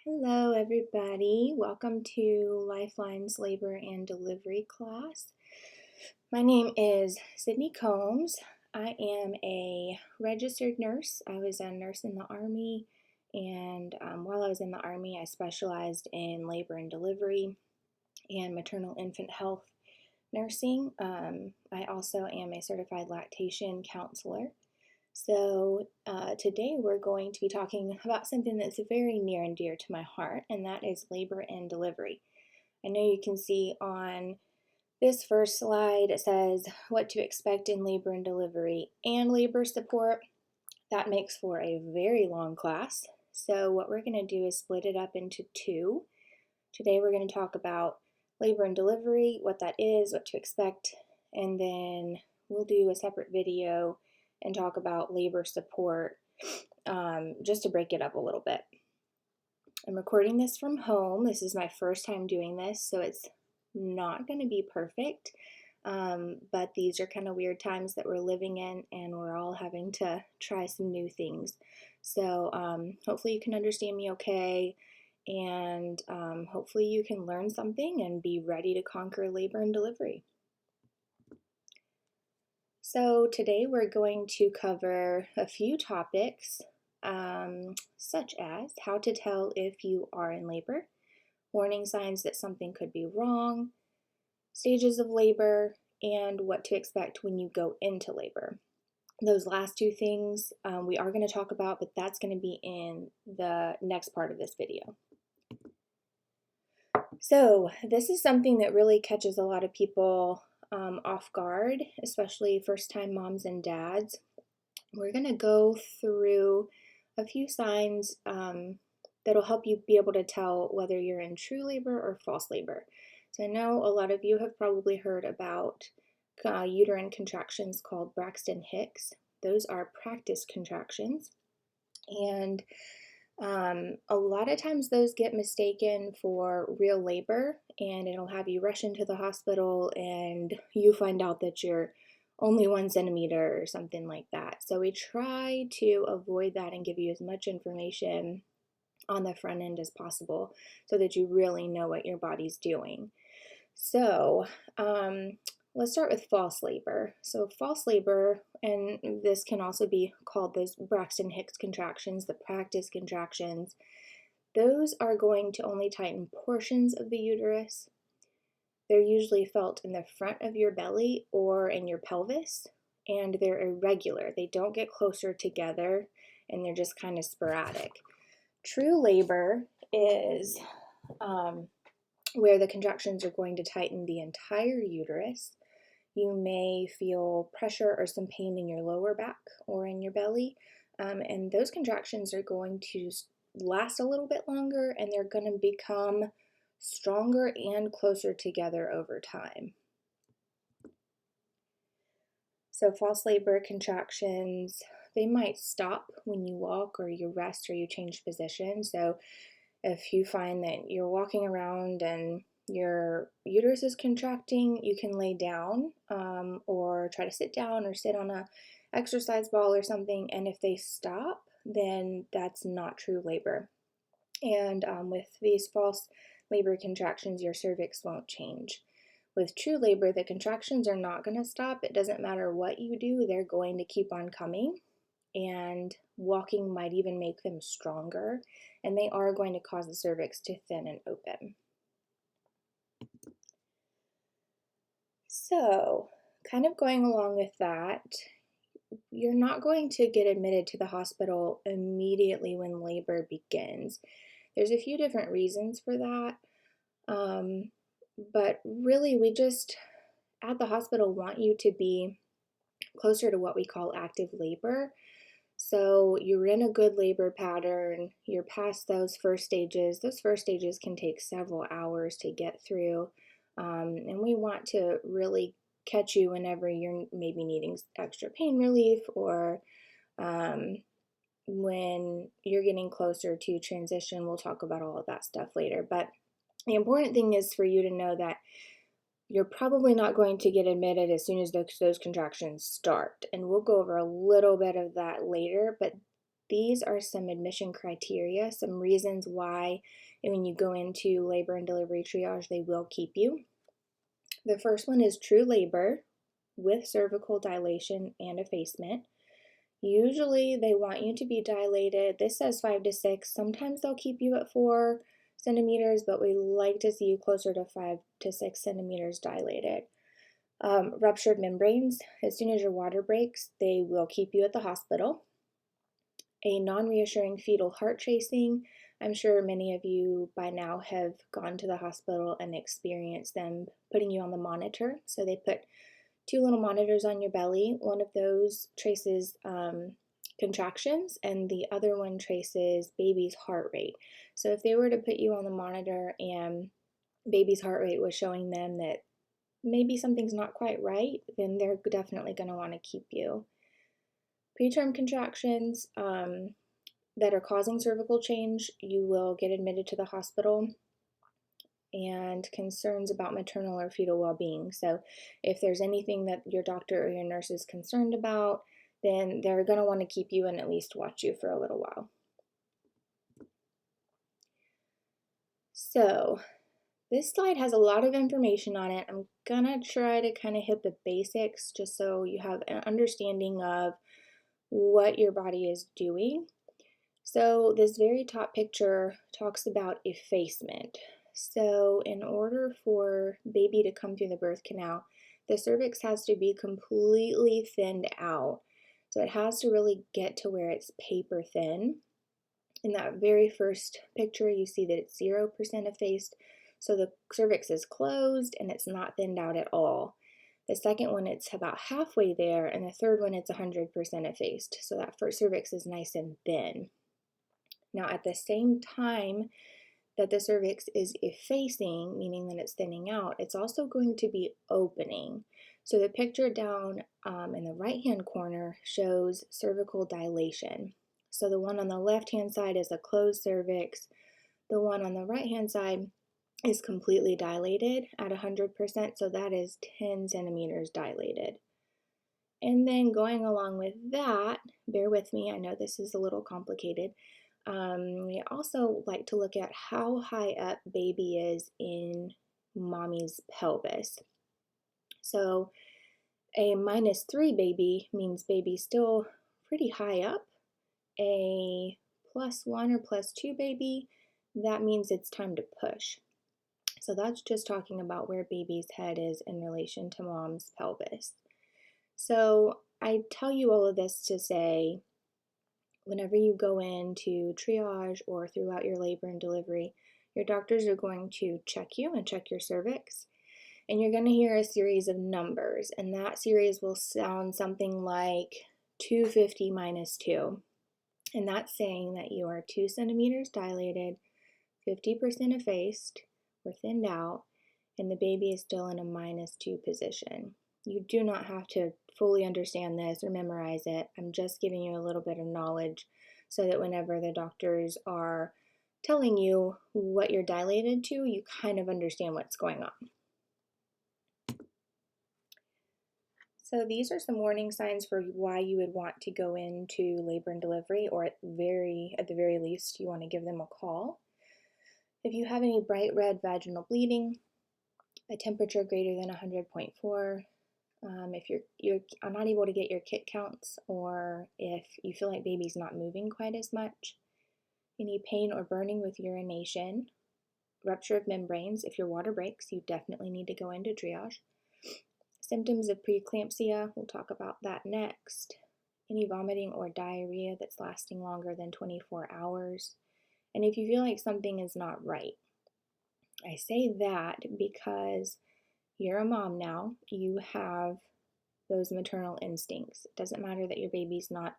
Hello, everybody. Welcome to Lifeline's Labor and Delivery class. My name is Sydney Combs. I am a registered nurse. I was a nurse in the Army, and while I was in the Army, I specialized in labor and delivery and maternal infant health nursing. I also am a certified lactation counselor. So, today we're going to be talking about something that's very near and dear to my heart, and that is labor and delivery. I know you can see on this first slide it says what to expect in labor and delivery and labor support. That makes for a very long class. So, what we're going to do is split it up into two. Today we're going to talk about labor and delivery, what that is, what to expect, and then we'll do a separate video and talk about labor support just to break it up a little bit. I'm recording this from home. This is my first time doing this, so it's not going to be perfect, but these are kind of weird times that we're living in, and we're all having to try some new things. So hopefully you can understand me okay, and hopefully you can learn something and be ready to conquer labor and delivery. So today we're going to cover a few topics, such as how to tell if you are in labor, warning signs that something could be wrong, stages of labor, and what to expect when you go into labor. Those last two things we are going to talk about, but that's going to be in the next part of this video. So this is something that really catches a lot of people off guard, especially first-time moms and dads. We're going to go through a few signs that'll help you be able to tell whether you're in true labor or false labor. So I know a lot of you have probably heard about uterine contractions called Braxton Hicks. Those are practice contractions, and a lot of times those get mistaken for real labor, and it'll have you rush into the hospital and you find out that you're only 1 centimeter or something like that. So we try to avoid that and give you as much information on the front end as possible so that you really know what your body's doing. So let's start with false labor. So false labor, and this can also be called those Braxton Hicks contractions, the practice contractions. Those are going to only tighten portions of the uterus. They're usually felt in the front of your belly or in your pelvis, and they're irregular. They don't get closer together, and they're just kind of sporadic. True labor is where the contractions are going to tighten the entire uterus. You may feel pressure or some pain in your lower back or in your belly, and those contractions are going to last a little bit longer, and they're going to become stronger and closer together over time. So false labor contractions, they might stop when you walk or you rest or you change position. So if you find that you're walking around and your uterus is contracting, you can lay down or try to sit down or sit on a exercise ball or something. And if they stop, then that's not true labor. And with these false labor contractions, your cervix won't change. With true labor, the contractions are not going to stop. It doesn't matter what you do, they're going to keep on coming. And walking might even make them stronger, and they are going to cause the cervix to thin and open. So, kind of going along with that, you're not going to get admitted to the hospital immediately when labor begins. There's a few different reasons for that, but really we just at the hospital want you to be closer to what we call active labor. So you're in a good labor pattern, you're past those first stages. Those first stages can take several hours to get through, and we want to really catch you whenever you're maybe needing extra pain relief or when you're getting closer to transition. We'll talk about all of that stuff later, but the important thing is for you to know that you're probably not going to get admitted as soon as those contractions start. And we'll go over a little bit of that later, but these are some admission criteria, some reasons why when you go into labor and delivery triage, they will keep you. The first one is true labor with cervical dilation and effacement. Usually they want you to be dilated. This says 5 to 6. Sometimes they'll keep you at 4 centimeters, but we like to see you closer to 5 to 6 centimeters dilated. Ruptured membranes, as soon as your water breaks, they will keep you at the hospital. A non-reassuring fetal heart tracing. I'm sure many of you by now have gone to the hospital and experienced them putting you on the monitor. So they put 2 little monitors on your belly. One of those traces contractions and the other one traces baby's heart rate. So if they were to put you on the monitor and baby's heart rate was showing them that maybe something's not quite right, then they're definitely going to want to keep you. Preterm contractions that are causing cervical change, you will get admitted to the hospital. And concerns about maternal or fetal well-being. So if there's anything that your doctor or your nurse is concerned about, then they're going to want to keep you and at least watch you for a little while. So this slide has a lot of information on it. I'm going to try to kind of hit the basics just so you have an understanding of what your body is doing. So this very top picture talks about effacement. So in order for baby to come through the birth canal, the cervix has to be completely thinned out. So it has to really get to where it's paper thin. In that very first picture, you see that it's 0% effaced. So the cervix is closed and it's not thinned out at all. The second one, it's about halfway there. And the third one, it's 100% effaced. So that first cervix is nice and thin. Now at the same time that the cervix is effacing, meaning that it's thinning out, it's also going to be opening. So the picture down in the right-hand corner shows cervical dilation. So the one on the left-hand side is a closed cervix. The one on the right-hand side is completely dilated at 100%, so that is 10 centimeters dilated. And then going along with that, bear with me, I know this is a little complicated. We also like to look at how high up baby is in mommy's pelvis. So a -3 baby means baby's still pretty high up. A +1 or +2 baby, that means it's time to push. So that's just talking about where baby's head is in relation to mom's pelvis. So I tell you all of this to say, whenever you go into triage or throughout your labor and delivery, your doctors are going to check you and check your cervix. And you're going to hear a series of numbers. And that series will sound something like 250 minus 2. And that's saying that you are 2 centimeters dilated, 50% effaced or thinned out, and the baby is still in a -2 position. You do not have to fully understand this or memorize it. I'm just giving you a little bit of knowledge so that whenever the doctors are telling you what you're dilated to, you kind of understand what's going on. So these are some warning signs for why you would want to go into labor and delivery, or at the very least, you want to give them a call. If you have any bright red vaginal bleeding, a temperature greater than 100.4, if you're not able to get your kit counts, or if you feel like baby's not moving quite as much, any pain or burning with urination, rupture of membranes, if your water breaks, you definitely need to go into triage. Symptoms of preeclampsia, we'll talk about that next. Any vomiting or diarrhea that's lasting longer than 24 hours. And if you feel like something is not right. I say that because you're a mom now. You have those maternal instincts. It doesn't matter that your baby's not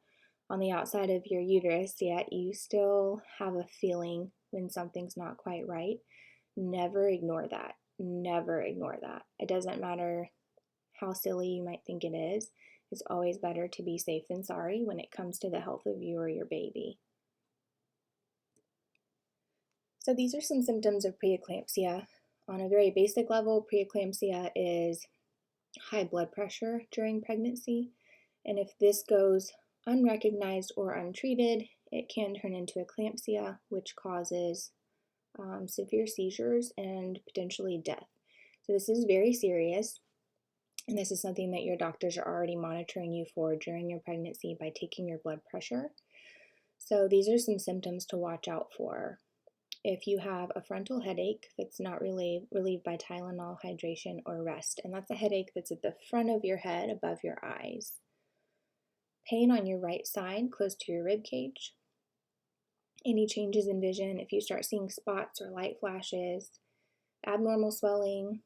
on the outside of your uterus yet. You still have a feeling when something's not quite right. Never ignore that. Never ignore that. It doesn't matter how silly you might think it is. It's always better to be safe than sorry when it comes to the health of you or your baby. So these are some symptoms of preeclampsia. On a very basic level, preeclampsia is high blood pressure during pregnancy. And if this goes unrecognized or untreated, it can turn into eclampsia, which causes severe seizures and potentially death. So this is very serious, and this is something that your doctors are already monitoring you for during your pregnancy by taking your blood pressure. So these are some symptoms to watch out for. If you have a frontal headache that's not relieved by Tylenol, hydration, or rest, and that's a headache that's at the front of your head above your eyes. Pain on your right side close to your rib cage. Any changes in vision, if you start seeing spots or light flashes, abnormal swelling.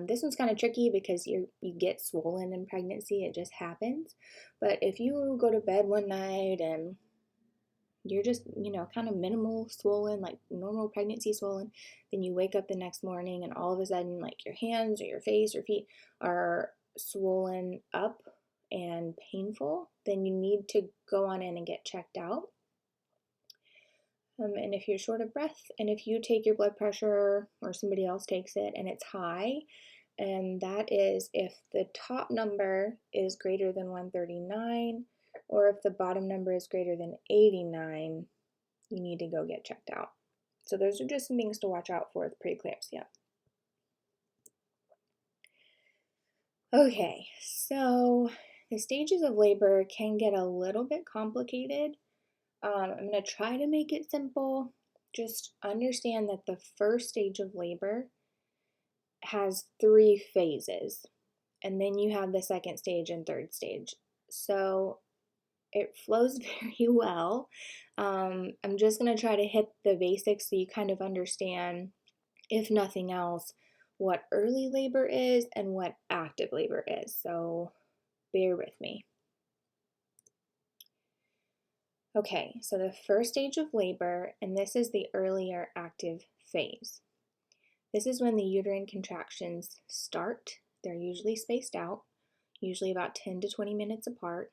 This one's kind of tricky because you get swollen in pregnancy, it just happens. But if you go to bed one night and you're just, kind of minimal swollen, like normal pregnancy swollen, then you wake up the next morning and all of a sudden, like your hands or your face or feet are swollen up and painful, then you need to go on in and get checked out. And if you're short of breath, and if you take your blood pressure or somebody else takes it and it's high, and that is if the top number is greater than 139, or if the bottom number is greater than 89, you need to go get checked out. So those are just some things to watch out for with preeclampsia. Okay, so the stages of labor can get a little bit complicated. I'm going to try to make it simple. Just understand that the first stage of labor has 3 phases, and then you have the second stage and third stage. So it flows very well. I'm just going to try to hit the basics so you kind of understand, if nothing else, what early labor is and what active labor is. So bear with me. Okay, so the first stage of labor, and this is the earlier active phase. This is when the uterine contractions start. They're usually spaced out, usually about 10 to 20 minutes apart.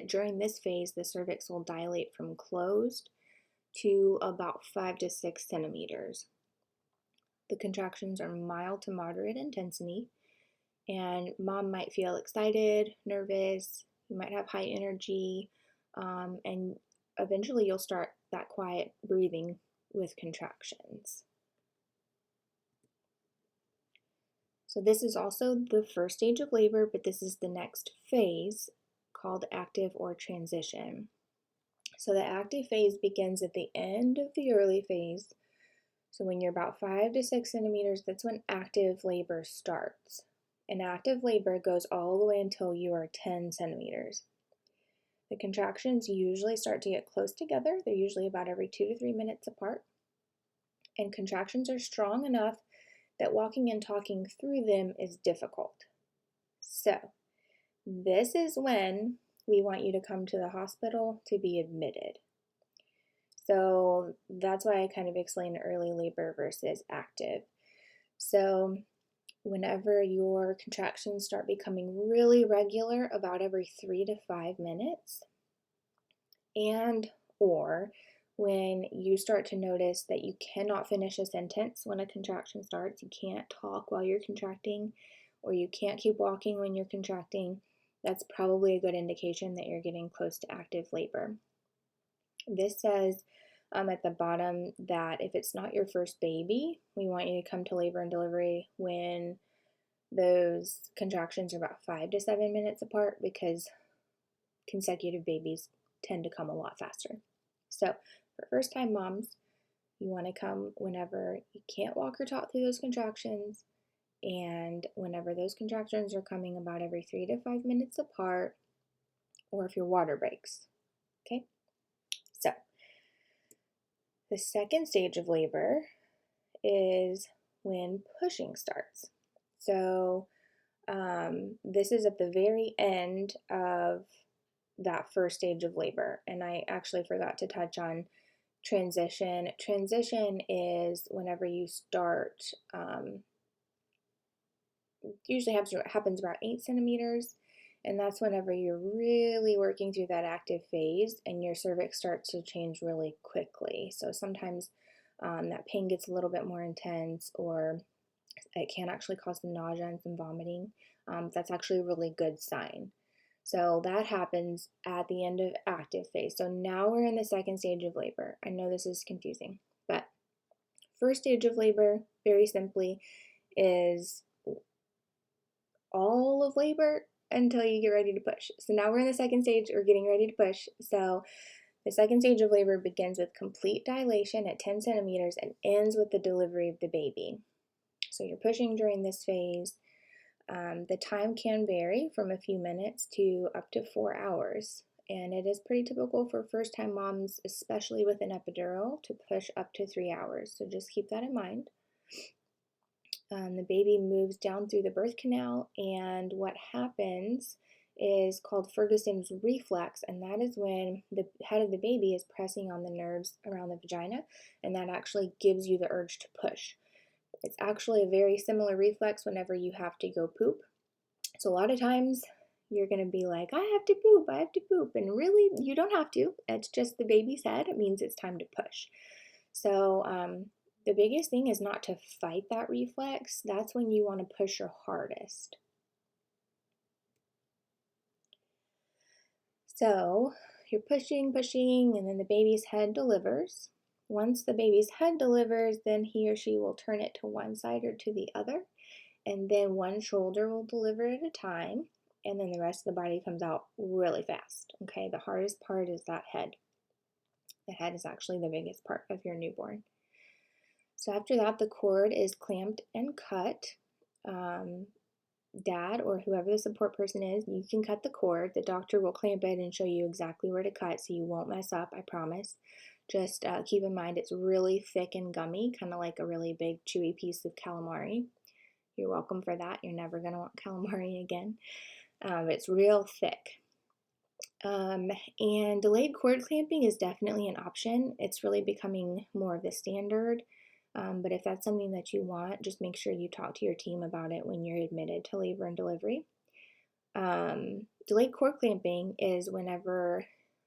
During this phase, the cervix will dilate from closed to about 5 to 6 centimeters. The contractions are mild to moderate intensity, and mom might feel excited, nervous, you might have high energy, and eventually you'll start that quiet breathing with contractions. So this is also the first stage of labor, but this is the next phase called active or transition. So the active phase begins at the end of the early phase. So when you're about 5 to 6 centimeters, that's when active labor starts. And active labor goes all the way until you are 10 centimeters. The contractions usually start to get close together. They're usually about every 2 to 3 minutes apart. And contractions are strong enough that walking and talking through them is difficult. So this is when we want you to come to the hospital to be admitted. So that's why I kind of explained early labor versus active. So whenever your contractions start becoming really regular, about every 3 to 5 minutes, and or when you start to notice that you cannot finish a sentence when a contraction starts, you can't talk while you're contracting, or you can't keep walking when you're contracting, that's probably a good indication that you're getting close to active labor. This says at the bottom that if it's not your first baby, we want you to come to labor and delivery when those contractions are about 5 to 7 minutes apart, because consecutive babies tend to come a lot faster. So for first-time moms, you want to come whenever you can't walk or talk through those contractions, and whenever those contractions are coming about every 3 to 5 minutes apart, or if your water breaks. Okay? So the second stage of labor is when pushing starts. So this is at the very end of that first stage of labor, and I actually forgot to touch on transition. Transition is whenever you start, usually happens about 8 centimeters, and that's whenever you're really working through that active phase and your cervix starts to change really quickly. So sometimes that pain gets a little bit more intense, or it can actually cause some nausea and some vomiting. That's actually a really good sign. So that happens at the end of active phase. So now we're in the second stage of labor. I know this is confusing, but first stage of labor, very simply, is all of labor until you get ready to push. So now we're in the second stage, we're getting ready to push. So the second stage of labor begins with complete dilation at 10 centimeters and ends with the delivery of the baby. So you're pushing during this phase. The time can vary from a few minutes to up to 4 hours. And it is pretty typical for first-time moms, especially with an epidural, to push up to 3 hours. So just keep that in mind. The baby moves down through the birth canal, and what happens is called Ferguson's reflex, and that is when the head of the baby is pressing on the nerves around the vagina, and that actually gives you the urge to push. It's actually a very similar reflex whenever you have to go poop. So a lot of times you're going to be like, I have to poop, I have to poop. And really, you don't have to. It's just the baby's head. It means it's time to push. So the biggest thing is not to fight that reflex. That's when you want to push your hardest. So you're pushing, pushing, and then the baby's head delivers. Once the baby's head delivers, then he or she will turn it to one side or to the other, and then one shoulder will deliver at a time, and then the rest of the body comes out really fast. Okay, the hardest part is that head. The head is actually the biggest part of your newborn. So after that, the cord is clamped and cut. Dad or whoever the support person is, you can cut the cord. The doctor will clamp it and show you exactly where to cut so you won't mess up, I promise. Just keep in mind it's really thick and gummy, kind of like a really big chewy piece of calamari. You're welcome for that. You're never going to want calamari again. It's real thick. And delayed cord clamping is definitely an option. It's really becoming more of the standard. But if that's something that you want, just make sure you talk to your team about it when you're admitted to labor and delivery. Delayed cord clamping is whenever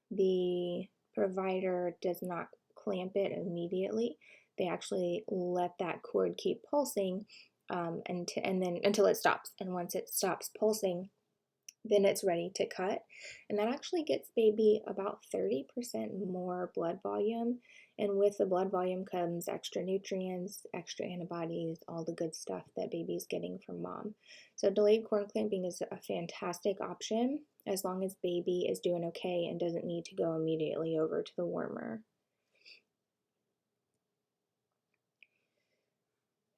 the provider does not clamp it immediately. They actually let that cord keep pulsing and then until it stops. And once it stops pulsing, then it's ready to cut. And that actually gets baby about 30% more blood volume. And with the blood volume comes extra nutrients, extra antibodies, all the good stuff that baby's getting from mom. So delayed cord clamping is a fantastic option as long as baby is doing okay and doesn't need to go immediately over to the warmer.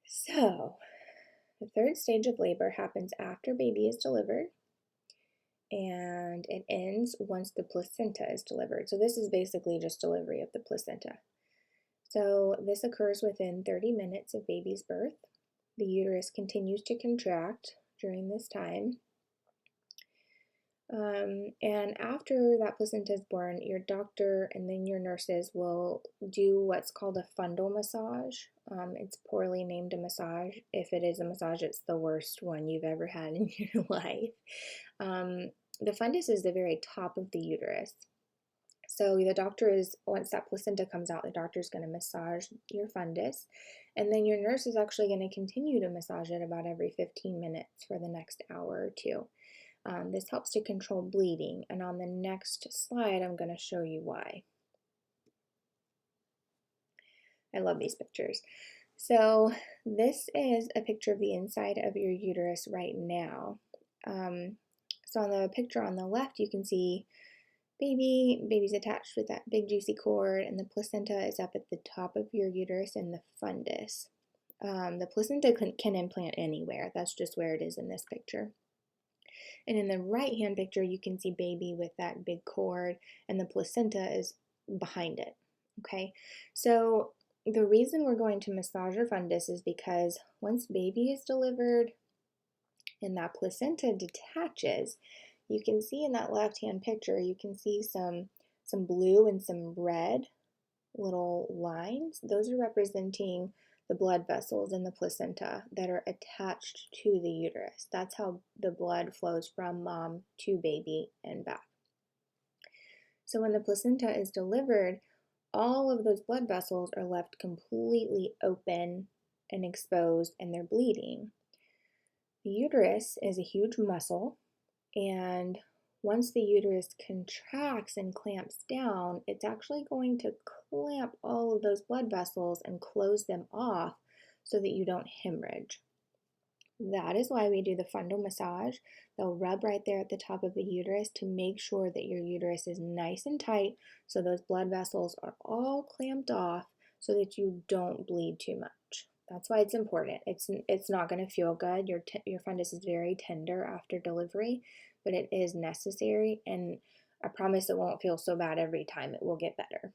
So the third stage of labor happens after baby is delivered, and it ends once the placenta is delivered. So this is basically just delivery of the placenta. So this occurs within 30 minutes of baby's birth. The uterus continues to contract during this time. And after that placenta is born, your doctor and then your nurses will do what's called a fundal massage. It's poorly named a massage. If it is a massage, it's the worst one you've ever had in your life. The fundus is the very top of the uterus. So the doctor is, once that placenta comes out, the doctor is going to massage your fundus, and then your nurse is actually going to continue to massage it about every 15 minutes for the next hour or two. This helps to control bleeding, and on the next slide, I'm going to show you why. I love these pictures. So this is a picture of the inside of your uterus right now. So on the picture on the left, you can see baby's attached with that big juicy cord, and the placenta is up at the top of your uterus in the fundus. The placenta can implant anywhere. That's just where it is in this picture. And in the right hand picture, you can see baby with that big cord, and the placenta is behind it. Okay, so the reason we're going to massage your fundus is because once baby is delivered and that placenta detaches, you can see in that left-hand picture, you can see some blue and some red little lines. Those are representing the blood vessels in the placenta that are attached to the uterus. That's how the blood flows from mom to baby and back. So when the placenta is delivered, all of those blood vessels are left completely open and exposed, and they're bleeding. The uterus is a huge muscle, and once the uterus contracts and clamps down, it's actually going to clamp all of those blood vessels and close them off so that you don't hemorrhage. That is why we do the fundal massage. They'll rub right there at the top of the uterus to make sure that your uterus is nice and tight so those blood vessels are all clamped off so that you don't bleed too much. That's why it's important. It's not going to feel good. Your fundus is very tender after delivery, but it is necessary, and I promise it won't feel so bad every time. It will get better.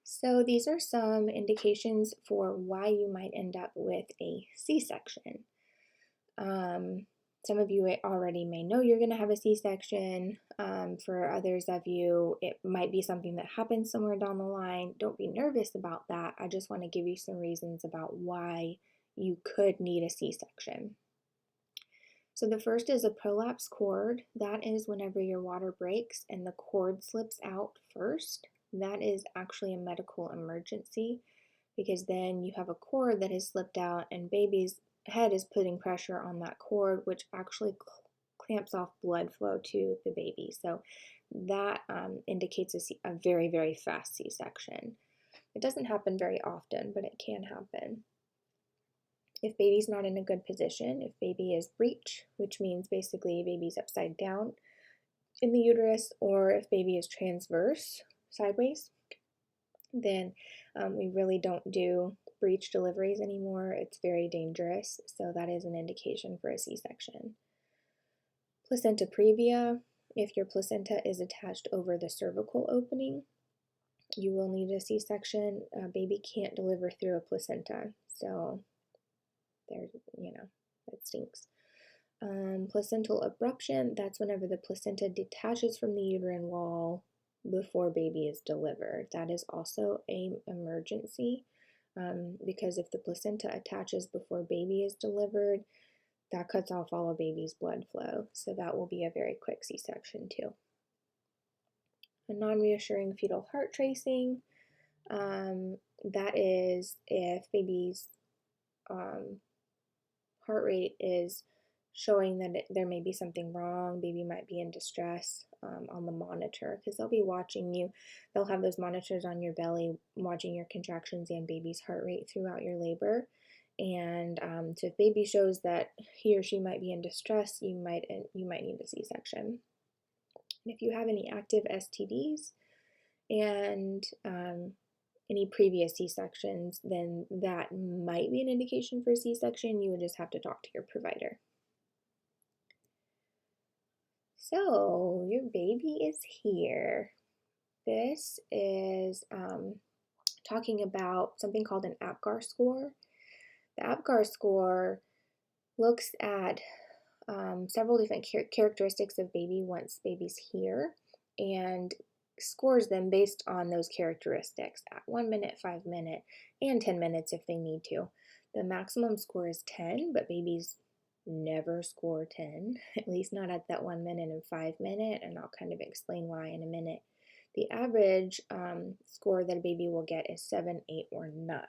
So these are some indications for why you might end up with a C-section. Some of you already may know you're going to have a C-section. For others of you, it might be something that happens somewhere down the line. Don't be nervous about that. I just want to give you some reasons about why you could need a C-section. So the first is a prolapse cord. That is whenever your water breaks and the cord slips out first. That is actually a medical emergency because then you have a cord that has slipped out and baby's head is putting pressure on that cord, which actually clamps off blood flow to the baby. So that indicates a very, very fast C-section. It doesn't happen very often, but it can happen. If baby's not in a good position, if baby is breech, which means basically baby's upside down in the uterus, or if baby is transverse, sideways, then we really don't do breech deliveries anymore. It's very dangerous, so that is an indication for a C-section. Placenta previa, if your placenta is attached over the cervical opening, you will need a C-section. Baby can't deliver through a placenta, so there's, that stinks. Placental abruption, that's whenever the placenta detaches from the uterine wall before baby is delivered. That is also an emergency because if the placenta attaches before baby is delivered, that cuts off all of baby's blood flow. So that will be a very quick C-section too. A non-reassuring fetal heart tracing, that is if baby's heart rate is showing that there may be something wrong, baby might be in distress on the monitor because they'll be watching you. They'll have those monitors on your belly watching your contractions and baby's heart rate throughout your labor. And so if baby shows that he or she might be in distress, you might need a C-section. And if you have any active STDs and any previous C-sections, then that might be an indication for a C-section. You would just have to talk to your provider. So your baby is here. This is talking about something called an APGAR score. The APGAR score looks at several different characteristics of baby once baby's here and scores them based on those characteristics at 1 minute, 5 minute, and 10 minutes if they need to. The maximum score is 10, but babies never score 10, at least not at that 1 minute and 5 minute, and I'll kind of explain why in a minute. The average score that a baby will get is 7, 8, or 9.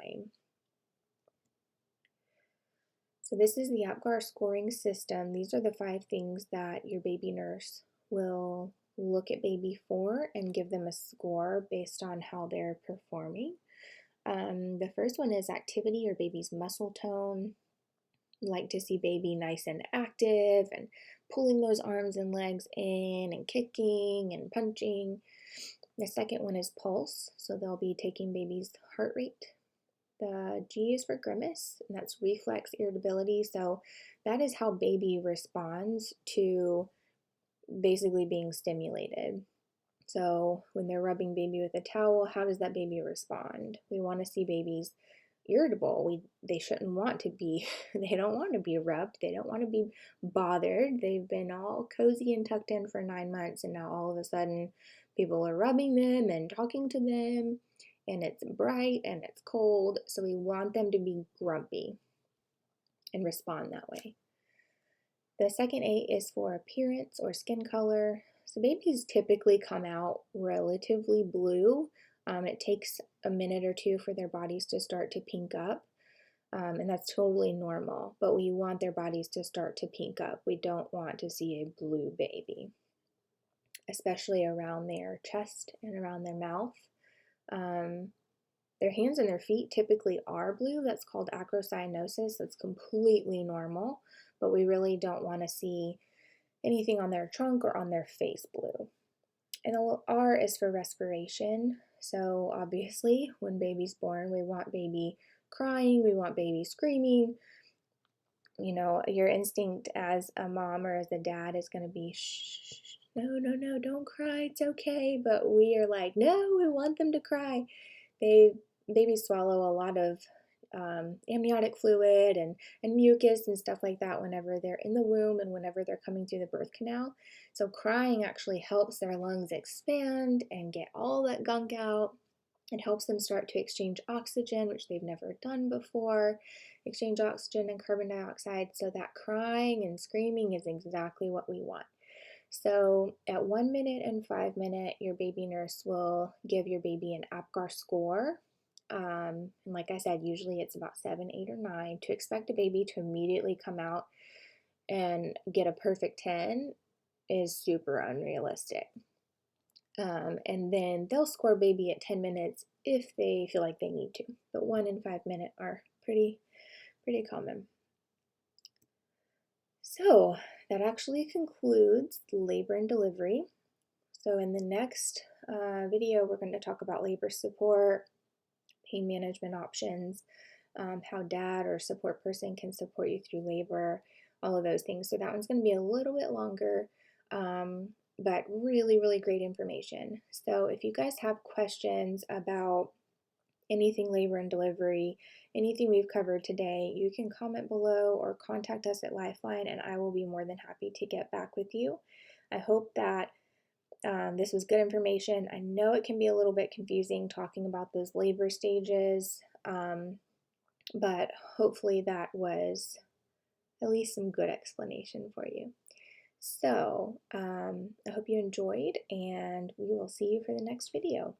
So this is the APGAR scoring system. These are the 5 things that your baby nurse will look at baby for and give them a score based on how they're performing. The first one is activity or baby's muscle tone. Like to see baby nice and active and pulling those arms and legs in and kicking and punching. The second one is pulse, so they'll be taking baby's heart rate. The G is for grimace, and that's reflex irritability, so that is how baby responds to basically being stimulated. So when they're rubbing baby with a towel, how does that baby respond? We want to see babies irritable. They shouldn't want to be, they don't want to be rubbed. They don't want to be bothered. They've been all cozy and tucked in for 9 months, and now all of a sudden people are rubbing them and talking to them, and it's bright and it's cold. So we want them to be grumpy and respond that way. The second A is for appearance or skin color. So babies typically come out relatively blue. It takes a minute or two for their bodies to start to pink up. and that's totally normal, but we want their bodies to start to pink up. We don't want to see a blue baby, especially around their chest and around their mouth. Um, their hands and their feet typically are blue. That's called acrocyanosis. That's completely normal, but we really don't want to see anything on their trunk or on their face blue. And the R is for respiration. So obviously, when baby's born, we want baby crying, we want baby screaming. You know, your instinct as a mom or as a dad is going to be, shh, no, no, no, don't cry, it's okay. But we are like, no, we want them to cry. Babies swallow a lot of amniotic fluid and mucus and stuff like that whenever they're in the womb and whenever they're coming through the birth canal. So crying actually helps their lungs expand and get all that gunk out. It helps them start to exchange oxygen, which they've never done before, exchange oxygen and carbon dioxide. So that crying and screaming is exactly what we want. So at 1 minute and 5 minutes, your baby nurse will give your baby an APGAR score. And like I said, usually it's about 7, 8, or 9. To expect a baby to immediately come out and get a perfect 10 is super unrealistic. And then they'll score baby at 10 minutes if they feel like they need to. But 1 and 5 minutes are pretty common. So that actually concludes labor and delivery. So in the next video, we're going to talk about labor support, pain management options, how dad or support person can support you through labor, all of those things. So that one's going to be a little bit longer, but really, really great information. So if you guys have questions about anything labor and delivery, anything we've covered today, you can comment below or contact us at Lifeline, and I will be more than happy to get back with you. I hope that this was good information. I know it can be a little bit confusing talking about those labor stages, but hopefully that was at least some good explanation for you. So I hope you enjoyed, and we will see you for the next video.